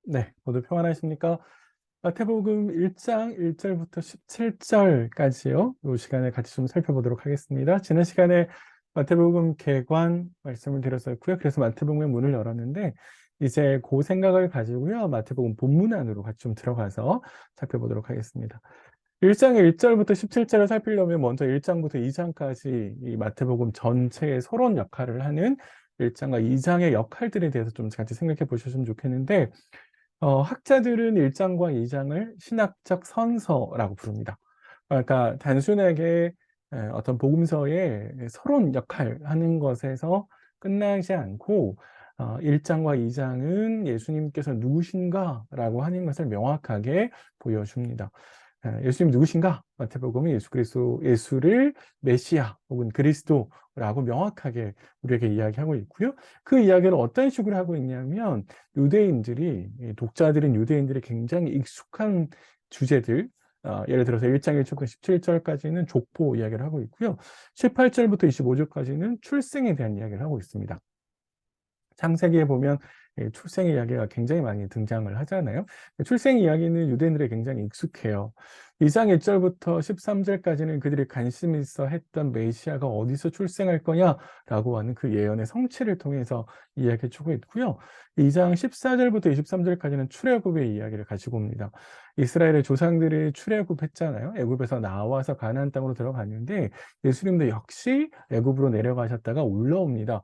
네, 모두 평안하십니까? 마태복음 1장 1절부터 17절까지요. 이 시간에 같이 좀 살펴보도록 하겠습니다. 지난 시간에 마태복음 개관 말씀을 드렸었고요. 그래서 마태복음의 문을 열었는데 이제 그 생각을 가지고요. 마태복음 본문 안으로 같이 좀 들어가서 살펴보도록 하겠습니다. 1장 1절부터 17절을 살피려면 먼저 1장부터 2장까지 이 마태복음 전체의 서론 역할을 하는 1장과 2장의 역할들에 대해서 좀 같이 생각해 보셨으면 좋겠는데 학자들은 1장과 2장을 신학적 선서라고 부릅니다. 그러니까 단순하게 어떤 복음서의 서론 역할 하는 것에서 끝나지 않고 1장과 2장은 예수님께서 누구신가라고 하는 것을 명확하게 보여줍니다. 예수님 누구신가? 마태복음은 예수 그리스도, 예수를 메시아 혹은 그리스도라고 명확하게 우리에게 이야기하고 있고요. 그 이야기를 어떤 식으로 하고 있냐면 유대인들이, 독자들인 유대인들이 굉장히 익숙한 주제들, 예를 들어서 1장 1절부터 17절까지는 족보 이야기를 하고 있고요. 18절부터 25절까지는 출생에 대한 이야기를 하고 있습니다. 창세기에 보면 출생 이야기가 굉장히 많이 등장을 하잖아요. 출생 이야기는 유대인들에게 굉장히 익숙해요. 2장 1절부터 13절까지는 그들이 관심 있어 했던 메시아가 어디서 출생할 거냐라고 하는 그 예언의 성취를 통해서 이야기해 주고 있고요. 2장 14절부터 23절까지는 출애굽의 이야기를 가지고 옵니다. 이스라엘의 조상들이 출애굽했잖아요. 애굽에서 나와서 가나안 땅으로 들어갔는데 예수님도 역시 애굽으로 내려가셨다가 올라옵니다.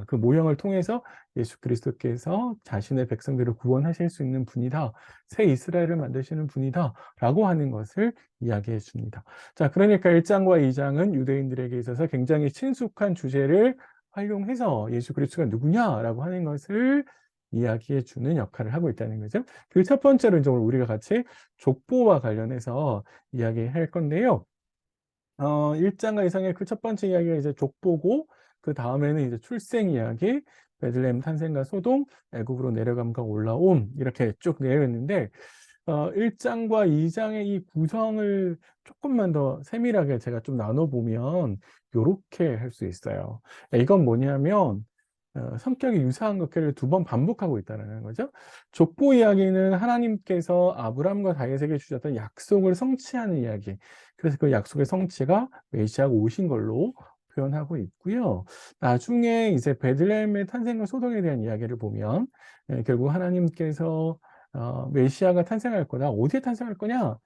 그 모형을 통해서 예수 그리스도께서 자신의 백성들을 구원하실 수 있는 분이다. 새 이스라엘을 만드시는 분이다. 라고 하는 것을 이야기해 줍니다. 자, 그러니까 1장과 2장은 유대인들에게 있어서 굉장히 친숙한 주제를 활용해서 예수 그리스도가 누구냐라고 하는 것을 이야기해 주는 역할을 하고 있다는 거죠. 그 첫 번째로 이제 오늘 우리가 같이 족보와 관련해서 이야기할 건데요. 1장과 2장의 그 첫 번째 이야기가 이제 족보고 그 다음에는 이제 출생 이야기, 베들레헴 탄생과 소동, 애굽으로 내려감과 올라옴 이렇게 쭉 되어 있는데 1장과 2장의 이 구성을 조금만 더 세밀하게 제가 좀 나눠보면 요렇게 할 수 있어요. 이건 뭐냐면 성격이 유사한 것들을 두 번 반복하고 있다는 거죠. 족보 이야기는 하나님께서 아브라함과 다윗에게 주셨던 약속을 성취하는 이야기. 그래서 그 약속의 성취가 메시아가 오신 걸로 표현하고 있고요. 나중에 이제 베들레헴의 탄생과 소동에 대한 이야기를 보면 결국 하나님께서 메시아가 탄생할 거다. 어디에 탄생할 거냐?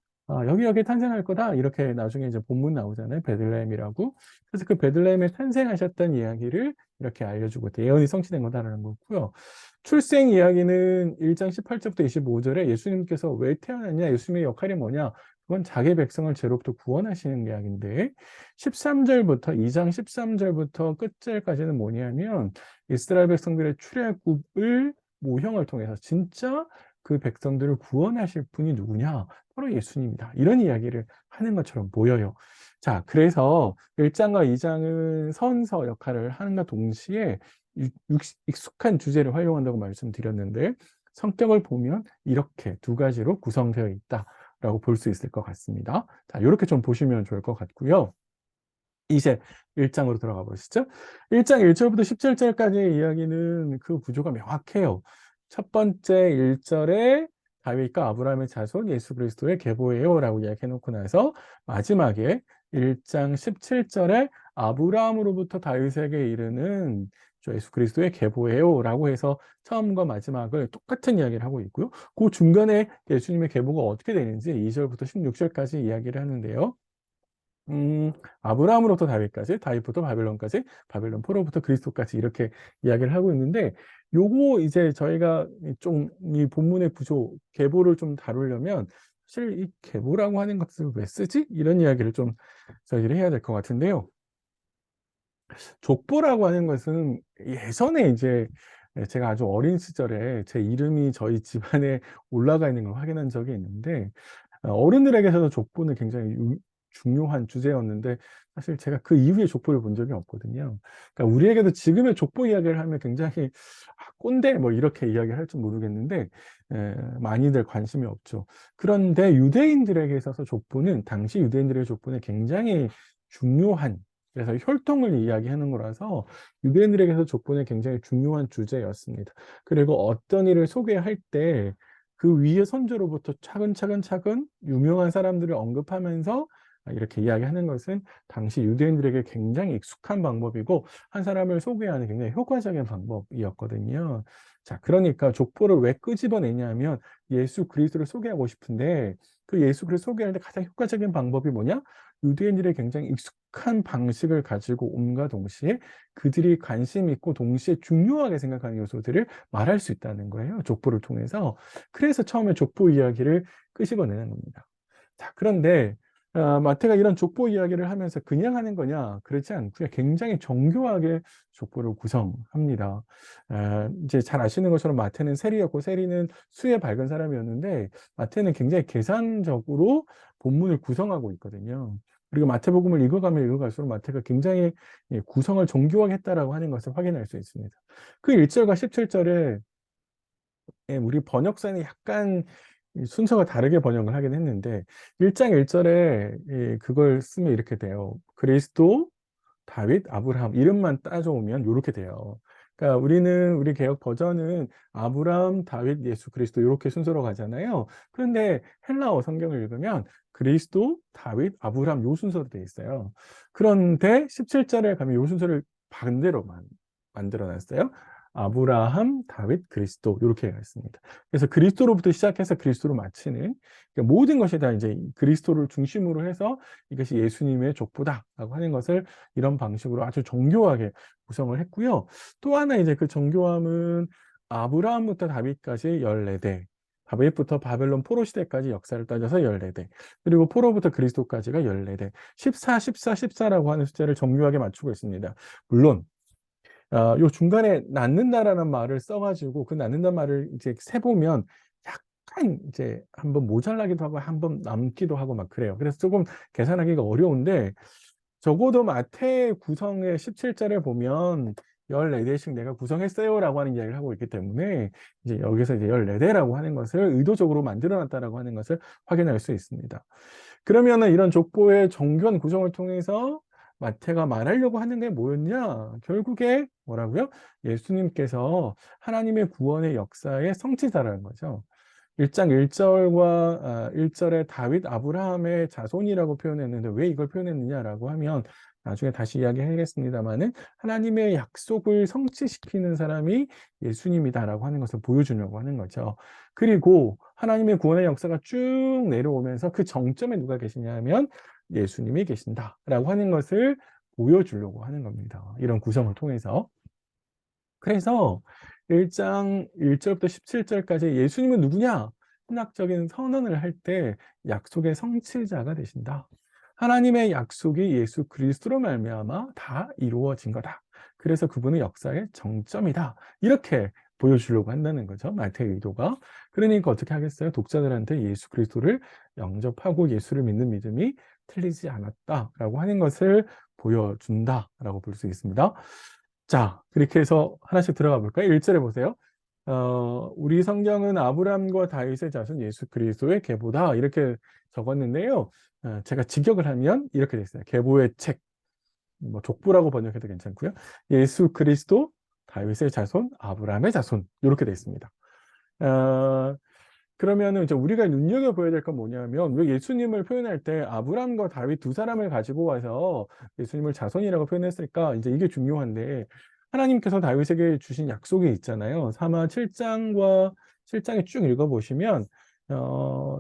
여기 탄생할 거다. 이렇게 나중에 이제 본문 나오잖아요. 베들레헴이라고. 그래서 그 베들레헴에 탄생하셨던 이야기를 이렇게 알려주고 있다. 예언이 성취된 거다라는 거고요. 출생 이야기는 1장 18절부터 25절에 예수님께서 왜 태어났냐? 예수님의 역할이 뭐냐? 그건 자기 백성을 죄로부터 구원하시는 이야기인데 13절부터 2장 13절부터 끝절까지는 뭐냐면 이스라엘 백성들의 출애굽을 모형을 통해서 진짜 그 백성들을 구원하실 분이 누구냐? 바로 예수님이다. 이런 이야기를 하는 것처럼 보여요. 자, 그래서 1장과 2장은 선서 역할을 하는가 동시에 익숙한 주제를 활용한다고 말씀드렸는데 성격을 보면 이렇게 두 가지로 구성되어 있다라고 볼 수 있을 것 같습니다. 자, 이렇게 좀 보시면 좋을 것 같고요. 이제 1장으로 들어가 보시죠. 1장 1절부터 17절까지의 이야기는 그 구조가 명확해요. 첫 번째 1절에 다윗과 아브라함의 자손 예수 그리스도의 계보예요 라고 이야기해 놓고 나서 마지막에 1장 17절에 아브라함으로부터 다윗에게 이르는 예수 그리스도의 계보예요 라고 해서 처음과 마지막을 똑같은 이야기를 하고 있고요. 그 중간에 예수님의 계보가 어떻게 되는지 2절부터 16절까지 이야기를 하는데요. 아브라함으로부터 다윗까지, 다윗부터 바벨론까지, 바벨론 포로부터 그리스도까지 이렇게 이야기를 하고 있는데 요거 이제 저희가 좀 이 본문의 구조, 계보를 좀 다루려면 사실 이 계보라고 하는 것을 왜 쓰지? 이런 이야기를 좀 저희들이 해야 될 것 같은데요. 족보라고 하는 것은 예전에 이제 제가 아주 어린 시절에 제 이름이 저희 집안에 올라가 있는 걸 확인한 적이 있는데 어른들에게서도 족보는 굉장히 중요한 주제였는데 사실 제가 그 이후에 족보를 본 적이 없거든요. 그러니까 우리에게도 지금의 족보 이야기를 하면 굉장히 꼰대 뭐 이렇게 이야기를 할지 모르겠는데 많이들 관심이 없죠. 그런데 유대인들에게 있어서 족보는 당시 유대인들의 족보는 굉장히 중요한 그래서 혈통을 이야기하는 거라서 유대인들에게서 족보는 굉장히 중요한 주제였습니다. 그리고 어떤 일을 소개할 때 그 위의 선조로부터 차근차근 유명한 사람들을 언급하면서 이렇게 이야기하는 것은 당시 유대인들에게 굉장히 익숙한 방법이고 한 사람을 소개하는 굉장히 효과적인 방법이었거든요. 자, 그러니까 족보를 왜 끄집어내냐면 예수 그리스도를 소개하고 싶은데 그 예수 그리스도 소개할 때 가장 효과적인 방법이 뭐냐? 유대인들의 굉장히 익숙한 방식을 가지고 옴과 동시에 그들이 관심 있고 동시에 중요하게 생각하는 요소들을 말할 수 있다는 거예요. 족보를 통해서. 그래서 처음에 족보 이야기를 끄집어내는 겁니다. 자, 그런데 마태가 이런 족보 이야기를 하면서 그냥 하는 거냐? 그렇지 않고요. 굉장히 정교하게 족보를 구성합니다. 이제 잘 아시는 것처럼 마태는 세리였고 세리는 수에 밝은 사람이었는데 마태는 굉장히 계산적으로 본문을 구성하고 있거든요. 그리고 마태복음을 읽어가면 읽어갈수록 마태가 굉장히 구성을 정교하게 했다라고 하는 것을 확인할 수 있습니다. 그 1절과 17절에 우리 번역사는 약간 순서가 다르게 번역을 하긴 했는데 1장 1절에 그걸 쓰면 이렇게 돼요. 그리스도, 다윗, 아브라함 이름만 따져오면 이렇게 돼요. 그러니까 우리 개역 버전은 아브라함, 다윗, 예수 그리스도 이렇게 순서로 가잖아요. 그런데 헬라어 성경을 읽으면 그리스도, 다윗, 아브라함 요 순서로 돼 있어요. 그런데 17절에 가면 요 순서를 반대로만 만들어 놨어요. 아브라함, 다윗, 그리스도 이렇게 가 있습니다. 그래서 그리스도로부터 시작해서 그리스도로 마치는 그러니까 모든 것이 다 이제 그리스도를 중심으로 해서 이것이 예수님의 족보다라고 하는 것을 이런 방식으로 아주 정교하게 구성을 했고요. 또 하나 이제 그 정교함은 아브라함부터 다윗까지 14대, 다윗부터 바벨론 포로 시대까지 역사를 따져서 14대, 그리고 포로부터 그리스도까지가 14대, 14, 14, 14라고 하는 숫자를 정교하게 맞추고 있습니다. 물론 요 중간에 낳는다라는 말을 써가지고 그 낳는다는 말을 이제 세보면 약간 이제 한번 모자라기도 하고 한번 남기도 하고 막 그래요. 그래서 조금 계산하기가 어려운데 적어도 마태 구성의 17절에 보면 14대씩 내가 구성했어요라고 하는 이야기를 하고 있기 때문에 이제 여기서 이제 14대라고 하는 것을 의도적으로 만들어 놨다라고 하는 것을 확인할 수 있습니다. 그러면은 이런 족보의 정교한 구성을 통해서 마태가 말하려고 하는 게 뭐였냐? 결국에 뭐라고요? 예수님께서 하나님의 구원의 역사의 성취자라는 거죠. 1장 1절과 1절에 다윗 아브라함의 자손이라고 표현했는데 왜 이걸 표현했느냐라고 하면 나중에 다시 이야기하겠습니다만은 하나님의 약속을 성취시키는 사람이 예수님이다라고 하는 것을 보여주려고 하는 거죠. 그리고 하나님의 구원의 역사가 쭉 내려오면서 그 정점에 누가 계시냐면 예수님이 계신다라고 하는 것을 보여주려고 하는 겁니다. 이런 구성을 통해서. 그래서 1장 1절부터 17절까지 예수님은 누구냐? 신학적인 선언을 할 때 약속의 성취자가 되신다. 하나님의 약속이 예수 그리스도로 말미암아 다 이루어진 거다. 그래서 그분은 역사의 정점이다. 이렇게 보여주려고 한다는 거죠. 마태의 의도가. 그러니까 어떻게 하겠어요? 독자들한테 예수 그리스도를 영접하고 예수를 믿는 믿음이 틀리지 않았다라고 하는 것을 보여준다라고 볼 수 있습니다. 자, 그렇게 해서 하나씩 들어가 볼까요? 1절에 보세요. 우리 성경은 아브라함과 다윗의 자손 예수 그리스도의 계보다 이렇게 적었는데요. 제가 직역을 하면 이렇게 됐어요. 계보의 책, 뭐 족보라고 번역해도 괜찮고요. 예수 그리스도, 다윗의 자손, 아브라함의 자손 이렇게 돼 있습니다. 어, 그러면은 이제 우리가 눈여겨봐야 될 건 뭐냐면 왜 예수님을 표현할 때 아브람과 다윗 두 사람을 가지고 와서 예수님을 자손이라고 표현했을까? 이제 이게 중요한데 하나님께서 다윗에게 주신 약속이 있잖아요. 사마 7장과 7장에 쭉 읽어보시면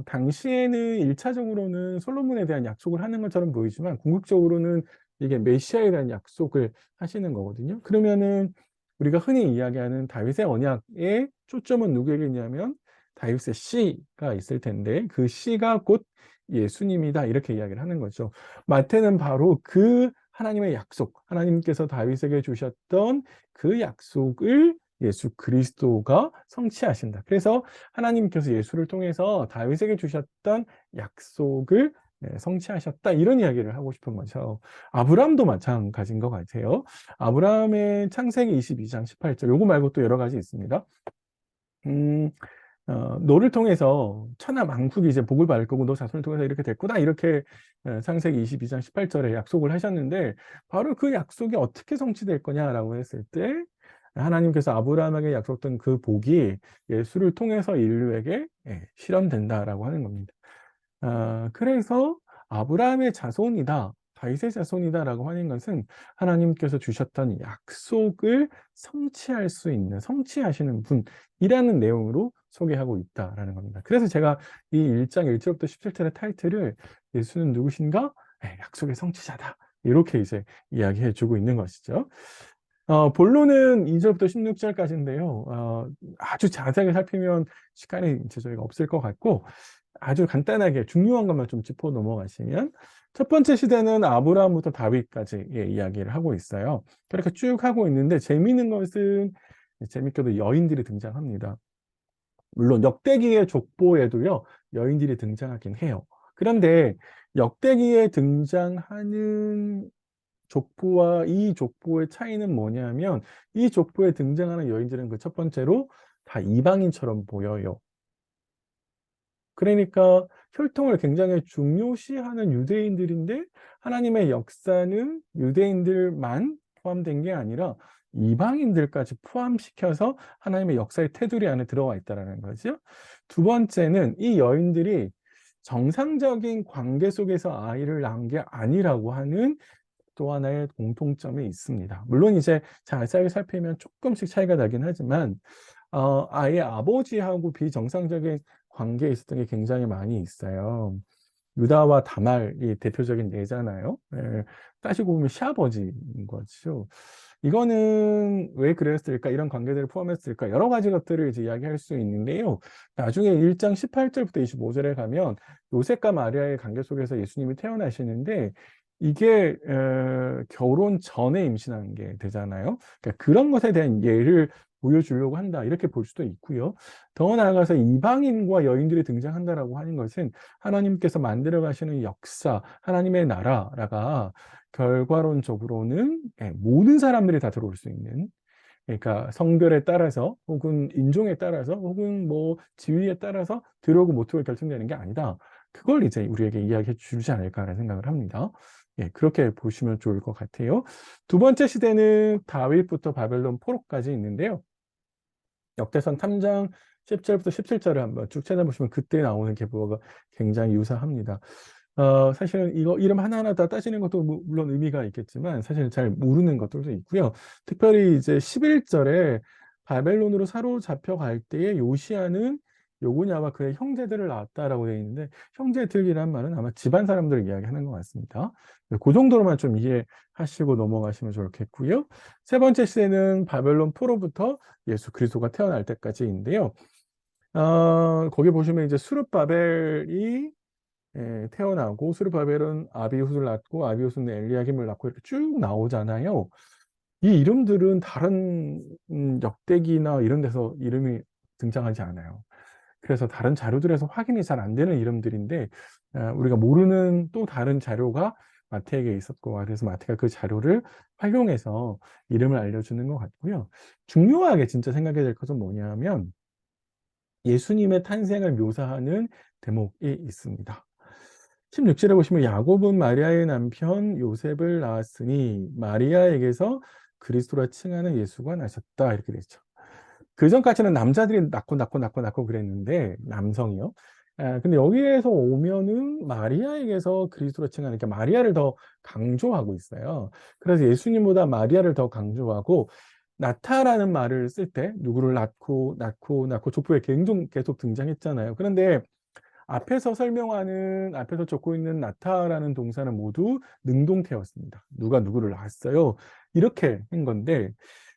당시에는 1차적으로는 솔로몬에 대한 약속을 하는 것처럼 보이지만 궁극적으로는 이게 메시아에 대한 약속을 하시는 거거든요. 그러면은 우리가 흔히 이야기하는 다윗의 언약의 초점은 누구에게 있냐면 다윗의 씨가 있을 텐데 그 씨가 곧 예수님이다 이렇게 이야기를 하는 거죠. 마태는 바로 그 하나님의 약속, 하나님께서 다윗에게 주셨던 그 약속을 예수 그리스도가 성취하신다. 그래서 하나님께서 예수를 통해서 다윗에게 주셨던 약속을 성취하셨다. 이런 이야기를 하고 싶은 거죠. 아브라함도 마찬가지인 것 같아요. 아브라함의 창세기 22장 18절, 요거 말고 또 여러 가지 있습니다. 음, 너를 통해서 천하 만국이 이제 복을 받을 거고 너 자손을 통해서 이렇게 됐구나 이렇게 창세기 22장 18절에 약속을 하셨는데 바로 그 약속이 어떻게 성취될 거냐라고 했을 때 하나님께서 아브라함에게 약속했던 그 복이 예수를 통해서 인류에게 실현된다라고 하는 겁니다. 그래서 아브라함의 자손이다, 다윗의 자손이다라고 하는 것은 하나님께서 주셨던 약속을 성취할 수 있는, 성취하시는 분이라는 내용으로 소개하고 있다라는 겁니다. 그래서 제가 이 1장 1절부터 17절의 타이틀을 예수는 누구신가? 약속의 성취자다. 이렇게 이제 이야기해 주고 있는 것이죠. 본론은 2절부터 16절까지인데요. 아주 자세하게 살피면 시간이 이제 저희가 없을 것 같고, 아주 간단하게 중요한 것만 좀 짚어 넘어가시면 첫 번째 시대는 아브라함부터 다윗까지 이야기를 하고 있어요. 그렇게 쭉 하고 있는데 재미있는 것은 재밌게도 여인들이 등장합니다. 물론 역대기의 족보에도요 여인들이 등장하긴 해요. 그런데 역대기에 등장하는 족보와 이 족보의 차이는 뭐냐면 이 족보에 등장하는 여인들은 그 첫 번째로 다 이방인처럼 보여요. 그러니까 혈통을 굉장히 중요시하는 유대인들인데 하나님의 역사는 유대인들만 포함된 게 아니라 이방인들까지 포함시켜서 하나님의 역사의 테두리 안에 들어와 있다는 거죠. 두 번째는 이 여인들이 정상적인 관계 속에서 아이를 낳은 게 아니라고 하는 또 하나의 공통점이 있습니다. 물론 이제 자세하게 살피면 조금씩 차이가 나긴 하지만 아이의 아버지하고 비정상적인 관계에 있었던 게 굉장히 많이 있어요. 유다와 다말이 대표적인 예잖아요. 따지고 보면 시아버지인 거죠. 이거는 왜 그랬을까? 이런 관계들을 포함했을까? 여러 가지 것들을 이제 이야기할 수 있는데요. 나중에 1장 18절부터 25절에 가면 요셉과 마리아의 관계 속에서 예수님이 태어나시는데 이게 결혼 전에 임신한 게 되잖아요. 그러니까 그런 것에 대한 예를 보여주려고 한다. 이렇게 볼 수도 있고요. 더 나아가서 이방인과 여인들이 등장한다라고 하는 것은 하나님께서 만들어 가시는 역사, 하나님의 나라가 결과론적으로는 모든 사람들이 다 들어올 수 있는, 그러니까 성별에 따라서 혹은 인종에 따라서 혹은 뭐 지위에 따라서 들어오고 못 들어오고 결정되는 게 아니다. 그걸 이제 우리에게 이야기해 주지 않을까라는 생각을 합니다. 그렇게 보시면 좋을 것 같아요. 두 번째 시대는 다윗부터 바벨론 포로까지 있는데요. 역대상 3장 10절부터 17절을 한번 쭉 찾아보시면 그때 나오는 계보가 굉장히 유사합니다. 사실은 이거 이름 하나하나 다 따지는 것도 물론 의미가 있겠지만 사실 잘 모르는 것들도 있고요. 특별히 이제 11절에 바벨론으로 사로잡혀 갈 때에 요시야는 요고냐와 그의 형제들을 낳았다라고 되어 있는데 형제들이란 말은 아마 집안 사람들을 이야기하는 것 같습니다. 그 정도로만 좀 이해하시고 넘어가시면 좋겠고요. 세 번째 시대는 바벨론 포로부터 예수 그리스도가 태어날 때까지인데요. 거기 보시면 이제 수룹바벨이 태어나고 수르바벨은 아비훗을 낳고 아비훗은 엘리야김을 낳고 이렇게 쭉 나오잖아요. 이 이름들은 다른 역대기나 이런 데서 이름이 등장하지 않아요. 그래서 다른 자료들에서 확인이 잘 안 되는 이름들인데 우리가 모르는 또 다른 자료가 마태에게 있었고 그래서 마태가 그 자료를 활용해서 이름을 알려주는 것 같고요. 중요하게 진짜 생각해야 될 것은 뭐냐면 예수님의 탄생을 묘사하는 대목이 있습니다. 16절에 보시면 야곱은 마리아의 남편 요셉을 낳았으니 마리아에게서 그리스도라 칭하는 예수가 나셨다 이렇게 되죠. 그 전까지는 남자들이 낳고 그랬는데 남성이요. 근데 여기에서 오면은 마리아에게서 그리스도라 칭하는 그러니까 마리아를 더 강조하고 있어요. 그래서 예수님보다 마리아를 더 강조하고 낳다라는 말을 쓸 때 누구를 낳고 족보에 계속 등장했잖아요. 그런데 앞에서 적고 있는 나타라는 동사는 모두 능동태였습니다. 누가 누구를 낳았어요. 이렇게 한 건데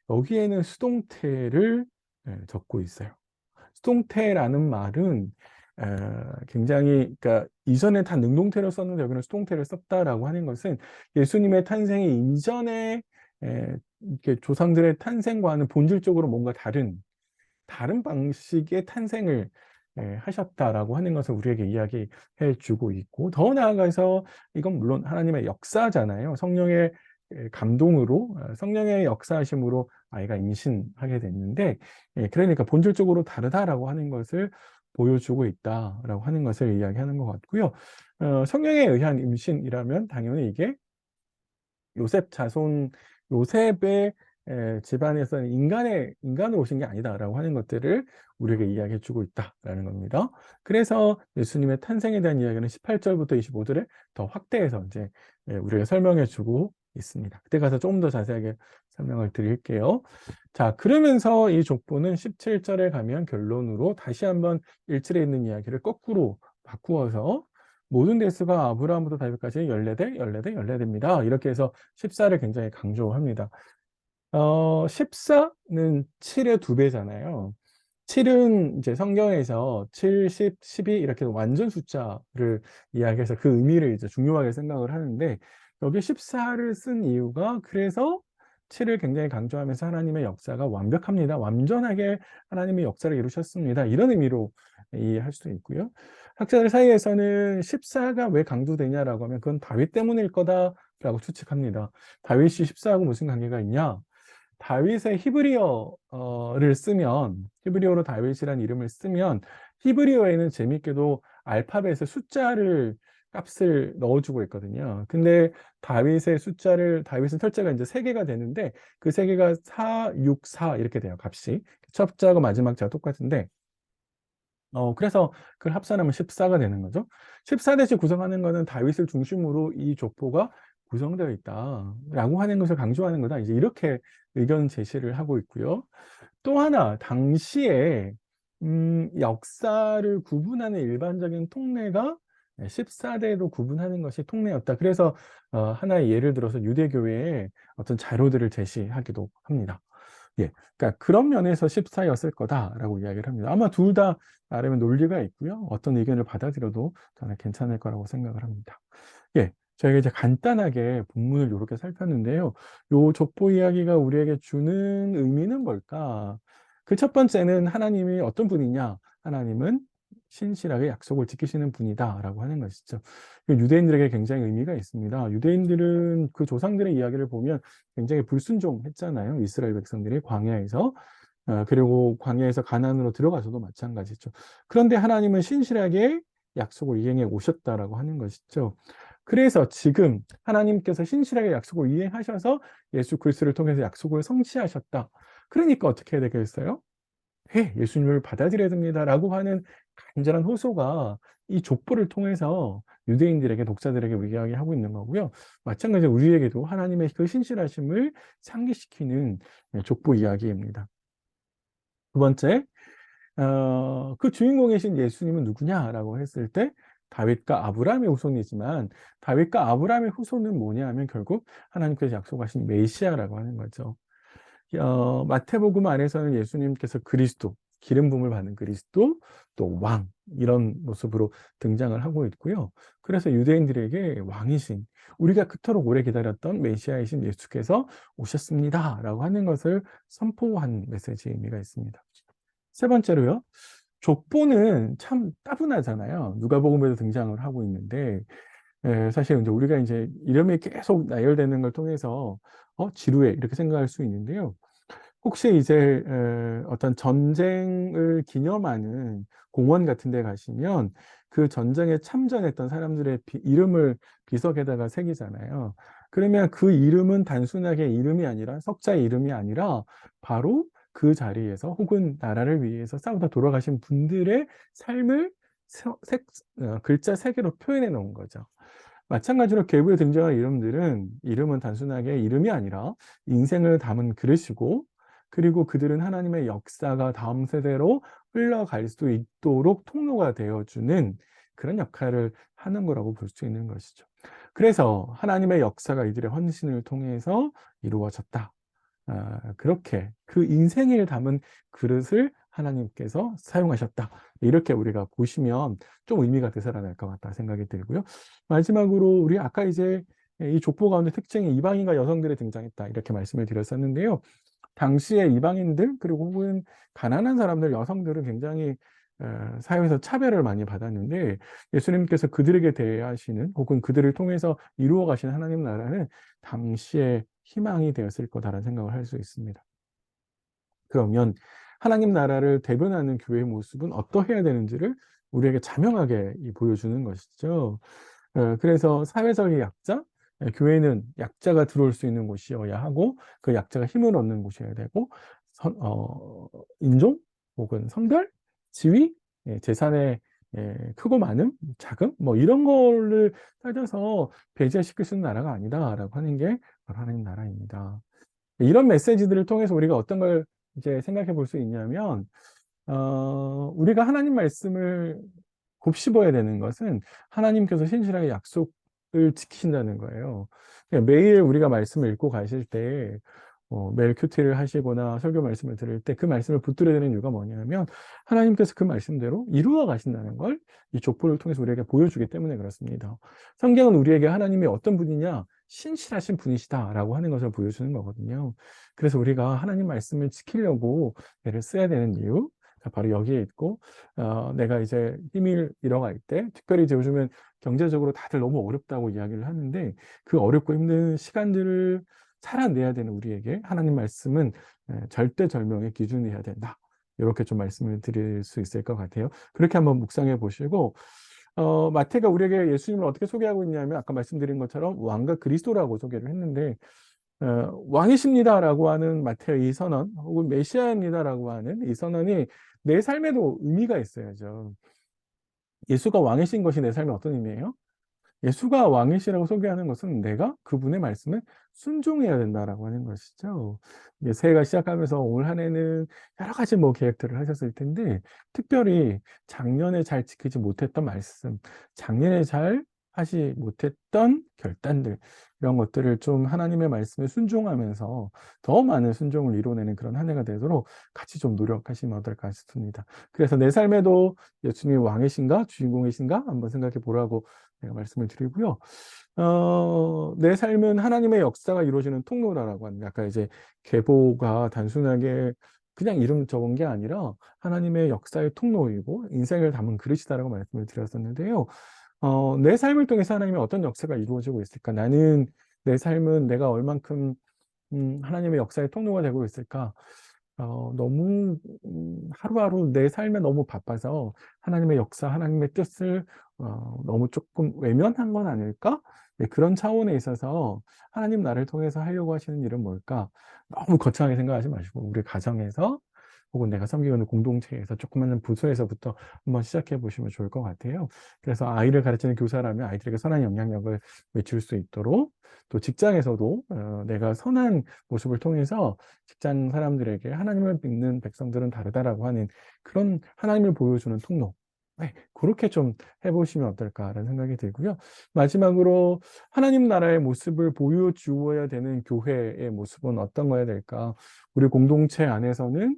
여기에는 수동태를 적고 있어요. 수동태라는 말은 굉장히 그러니까 이전에 다 능동태로 썼는데 여기는 수동태를 썼다라고 하는 것은 예수님의 탄생이 이전에 이렇게 조상들의 탄생과는 본질적으로 뭔가 다른 방식의 탄생을 하셨다라고 하는 것을 우리에게 이야기해 주고 있고 더 나아가서 이건 물론 하나님의 역사잖아요. 성령의 감동으로 성령의 역사하심으로 아이가 임신하게 됐는데 그러니까 본질적으로 다르다라고 하는 것을 보여주고 있다라고 하는 것을 이야기하는 것 같고요. 성령에 의한 임신이라면 당연히 이게 요셉 자손, 요셉의 집안에서는 인간으로 오신 게 아니다라고 하는 것들을 우리에게 이야기해 주고 있다라는 겁니다. 그래서 예수님의 탄생에 대한 이야기는 18절부터 25절에 더 확대해서 이제 우리에게 설명해 주고 있습니다. 그때 가서 조금 더 자세하게 설명을 드릴게요. 자, 그러면서 이 족보는 17절에 가면 결론으로 다시 한번 1절에 있는 이야기를 거꾸로 바꾸어서 모든 대수가 아브라함부터 다윗까지 14대, 14대, 14대입니다. 이렇게 해서 14를 굉장히 강조합니다. 14는 7의 2배잖아요. 7은 이제 성경에서 7, 10, 12 이렇게 완전 숫자를 이야기해서 그 의미를 이제 중요하게 생각을 하는데 여기 14를 쓴 이유가 그래서 7을 굉장히 강조하면서 하나님의 역사가 완벽합니다. 완전하게 하나님의 역사를 이루셨습니다. 이런 의미로 이해할 수도 있고요. 학자들 사이에서는 14가 왜 강조되냐라고 하면 그건 다윗 때문일 거다라고 추측합니다. 다윗이 14하고 무슨 관계가 있냐? 다윗의 히브리어를 쓰면 히브리어로 다윗이라는 이름을 쓰면 히브리어에는 재밌게도 알파벳의 숫자를 값을 넣어주고 있거든요. 근데 다윗은 철자가 이제 3개가 되는데 그 3개가 4, 6, 4 이렇게 돼요. 값이. 첫 자하고 마지막 자가 똑같은데 그래서 그걸 합산하면 14가 되는 거죠. 14대씩 구성하는 것은 다윗을 중심으로 이 족보가 구성되어 있다라고 하는 것을 강조하는 거다. 이제 이렇게 의견 제시를 하고 있고요. 또 하나, 당시에 역사를 구분하는 일반적인 통례가 14대로 구분하는 것이 통례였다. 그래서 하나의 예를 들어서 유대교회의 어떤 자료들을 제시하기도 합니다. 예, 그러니까 그런 면에서 14였을 거다라고 이야기를 합니다. 아마 둘 다 나름의 논리가 있고요. 어떤 의견을 받아들여도 저는 괜찮을 거라고 생각을 합니다. 예, 저희가 이제 간단하게 본문을 이렇게 살폈는데요. 요 족보 이야기가 우리에게 주는 의미는 뭘까? 그 첫 번째는 하나님이 어떤 분이냐? 하나님은 신실하게 약속을 지키시는 분이다라고 하는 것이죠. 유대인들에게 굉장히 의미가 있습니다. 유대인들은 그 조상들의 이야기를 보면 굉장히 불순종했잖아요. 이스라엘 백성들이 광야에서. 그리고 광야에서 가나안으로 들어가서도 마찬가지죠. 그런데 하나님은 신실하게 약속을 이행해 오셨다라고 하는 것이죠. 그래서 지금 하나님께서 신실하게 약속을 이행하셔서 예수 그리스도를 통해서 약속을 성취하셨다. 그러니까 어떻게 해야 되겠어요? 예수님을 받아들여야 됩니다라고 하는 간절한 호소가 이 족보를 통해서 유대인들에게 독자들에게 이야기하고 있는 거고요. 마찬가지로 우리에게도 하나님의 그 신실하심을 상기시키는 족보 이야기입니다. 두 번째, 그 주인공이신 예수님은 누구냐라고 했을 때 다윗과 아브라함의 후손이지만 다윗과 아브라함의 후손은 뭐냐 하면 결국 하나님께서 약속하신 메시아라고 하는 거죠. 마태복음 안에서는 예수님께서 그리스도, 기름 부음을 받는 그리스도, 또 왕, 이런 모습으로 등장을 하고 있고요. 그래서 유대인들에게 왕이신, 우리가 그토록 오래 기다렸던 메시아이신 예수께서 오셨습니다라고 하는 것을 선포한 메시지의 의미가 있습니다. 세 번째로요. 족보는 참 따분하잖아요. 누가복음에도 등장을 하고 있는데 사실 이제 우리가 이제 이름이 계속 나열되는 걸 통해서 지루해 이렇게 생각할 수 있는데요. 혹시 이제 어떤 전쟁을 기념하는 공원 같은 데 가시면 그 전쟁에 참전했던 사람들의 이름을 비석에다가 새기잖아요. 그러면 그 이름은 단순하게 이름이 아니라 석자의 이름이 아니라 바로 그 자리에서 혹은 나라를 위해서 싸우다 돌아가신 분들의 삶을 글자 3개로 표현해 놓은 거죠. 마찬가지로 계보에 등장한 이름은 단순하게 이름이 아니라 인생을 담은 그릇이고 그리고 그들은 하나님의 역사가 다음 세대로 흘러갈 수 있도록 통로가 되어주는 그런 역할을 하는 거라고 볼 수 있는 것이죠. 그래서 하나님의 역사가 이들의 헌신을 통해서 이루어졌다. 그렇게 그 인생을 담은 그릇을 하나님께서 사용하셨다. 이렇게 우리가 보시면 좀 의미가 되살아날 것 같다 생각이 들고요. 마지막으로 우리 아까 이제 이 족보 가운데 특징이 이방인과 여성들이 등장했다. 이렇게 말씀을 드렸었는데요. 당시에 이방인들 그리고 혹은 가난한 사람들, 여성들은 굉장히 사회에서 차별을 많이 받았는데 예수님께서 그들에게 대하시는 혹은 그들을 통해서 이루어 가시는 하나님 나라는 당시에 희망이 되었을 거다라는 생각을 할 수 있습니다. 그러면 하나님 나라를 대변하는 교회의 모습은 어떠해야 되는지를 우리에게 자명하게 보여주는 것이죠. 그래서 사회적인 약자, 교회는 약자가 들어올 수 있는 곳이어야 하고 그 약자가 힘을 얻는 곳이어야 되고 인종 혹은 성별, 지위, 재산의 크고 많음, 작음 뭐 이런 거를 따져서 배제시킬 수 있는 나라가 아니다라고 하는 게 바로 하나님 나라입니다. 이런 메시지들을 통해서 우리가 어떤 걸 이제 생각해 볼 수 있냐면, 우리가 하나님 말씀을 곱씹어야 되는 것은 하나님께서 신실하게 약속을 지키신다는 거예요. 그러니까 매일 우리가 말씀을 읽고 가실 때, 매일 큐티를 하시거나 설교 말씀을 들을 때 그 말씀을 붙들어야 되는 이유가 뭐냐면 하나님께서 그 말씀대로 이루어 가신다는 걸 이 족보를 통해서 우리에게 보여주기 때문에 그렇습니다. 성경은 우리에게 하나님이 어떤 분이냐? 신실하신 분이시다라고 하는 것을 보여주는 거거든요. 그래서 우리가 하나님 말씀을 지키려고 애를 써야 되는 이유, 바로 여기에 있고, 내가 이제 힘을 잃어갈 때, 특별히 이제 요즘은 경제적으로 다들 너무 어렵다고 이야기를 하는데, 그 어렵고 힘든 시간들을 살아내야 되는 우리에게 하나님 말씀은 절대절명의 기준이어야 된다. 이렇게 좀 말씀을 드릴 수 있을 것 같아요. 그렇게 한번 묵상해 보시고, 마태가 우리에게 예수님을 어떻게 소개하고 있냐면, 아까 말씀드린 것처럼 왕과 그리스도라고 소개를 했는데, 왕이십니다라고 하는 마태의 이 선언, 혹은 메시아입니다라고 하는 이 선언이 내 삶에도 의미가 있어야죠. 예수가 왕이신 것이 내 삶에 어떤 의미예요? 예수가 왕이시라고 소개하는 것은 내가 그분의 말씀에 순종해야 된다라고 하는 것이죠. 이제 새해가 시작하면서 올 한 해는 여러 가지 뭐 계획들을 하셨을 텐데, 특별히 작년에 잘 지키지 못했던 말씀, 작년에 잘 하지 못했던 결단들, 이런 것들을 좀 하나님의 말씀에 순종하면서 더 많은 순종을 이뤄내는 그런 한 해가 되도록 같이 좀 노력하시면 어떨까 싶습니다. 그래서 내 삶에도 예수님이 왕이신가, 주인공이신가 한번 생각해 보라고 제가 말씀을 드리고요. 내 삶은 하나님의 역사가 이루어지는 통로라고 합니다. 아까 이제 계보가 단순하게 그냥 이름 적은 게 아니라 하나님의 역사의 통로이고 인생을 담은 그릇이다라고 말씀을 드렸었는데요. 내 삶을 통해서 하나님의 어떤 역사가 이루어지고 있을까? 나는 내 삶은 내가 얼만큼 하나님의 역사의 통로가 되고 있을까? 너무 하루하루 내 삶에 너무 바빠서 하나님의 역사, 하나님의 뜻을 너무 조금 외면한 건 아닐까? 네, 그런 차원에 있어서 하나님 나를 통해서 하려고 하시는 일은 뭘까? 너무 거창하게 생각하지 마시고 우리 가정에서 혹은 내가 섬기고 있는 공동체에서 조그마한 부서에서부터 한번 시작해 보시면 좋을 것 같아요. 그래서 아이를 가르치는 교사라면 아이들에게 선한 영향력을 미칠 수 있도록 또 직장에서도 내가 선한 모습을 통해서 직장 사람들에게 하나님을 믿는 백성들은 다르다라고 하는 그런 하나님을 보여주는 통로. 네, 그렇게 좀 해보시면 어떨까라는 생각이 들고요. 마지막으로 하나님 나라의 모습을 보여주어야 되는 교회의 모습은 어떤 거야 될까? 우리 공동체 안에서는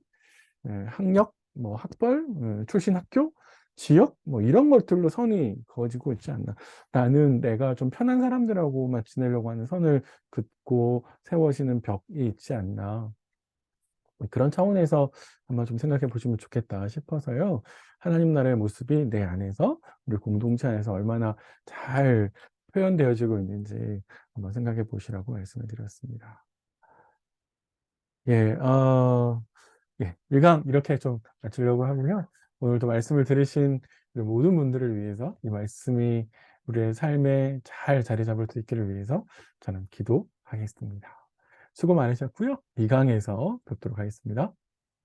학력, 뭐 학벌, 출신 학교, 지역, 뭐 이런 것들로 선이 그어지고 있지 않나. 나는 내가 좀 편한 사람들하고만 지내려고 하는 선을 긋고 세워지는 벽이 있지 않나. 그런 차원에서 한번 좀 생각해 보시면 좋겠다 싶어서요. 하나님 나라의 모습이 내 안에서, 우리 공동체 안에서 얼마나 잘 표현되어지고 있는지 한번 생각해 보시라고 말씀을 드렸습니다. 예, 일강 이렇게 좀 마치려고 하고요. 오늘도 말씀을 들으신 우리 모든 분들을 위해서 이 말씀이 우리의 삶에 잘 자리 잡을 수 있기를 위해서 저는 기도하겠습니다. 수고 많으셨고요. 이강에서 뵙도록 하겠습니다.